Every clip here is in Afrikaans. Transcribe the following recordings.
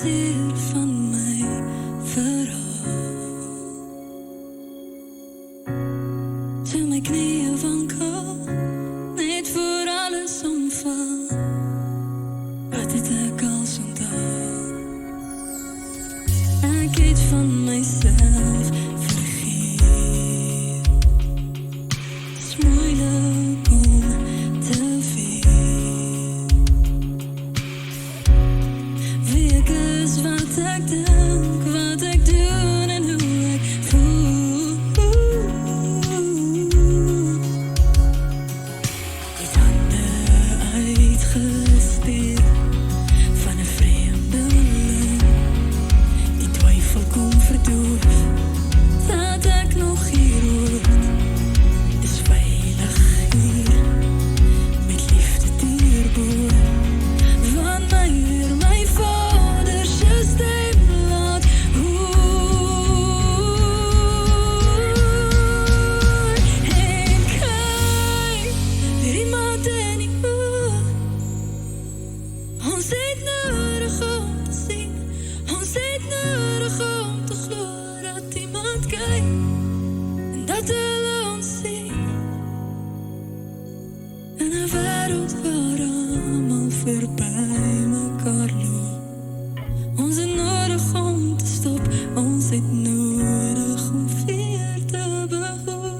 seer van my verhaal. Toe my knieë wankel, net voor alles omval. Wat het ek als onthou? Ek het van myself vergeet. Dis moeilik om te weet wie ek is, wat ek dink, wat ek doen en hoe ek voel. Met hande uitgesteek van 'n vreemdeling, die twyfel kom verdoof dat ek nog hier hoort. Dis veilig hier, met liefde dierboor, van my Heer, my Vader se stem laat hoor. En kyk, weer iemand in die oë. Ons het nodig om te sien, ons het nodig om te glo dat iemand kyk en dat hulle ons sien. In 'n wêreld waar almal verby mekaar loop. Ons het nodig om te stop, ons het nodig om weer te behoor.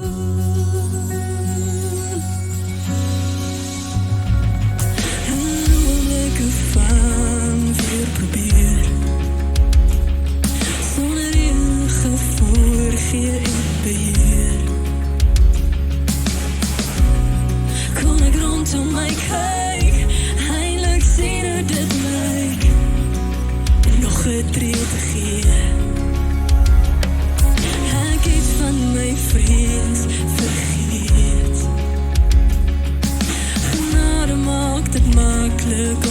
En oomblikke van weer probeer, sonder enige voorgee en beheer. Kon ek rondom my kyk, eindelijk sien hoe dit lyk, en nog 'n tree te gee. Ek het van my vrees vergeet. Genade maak dit maklik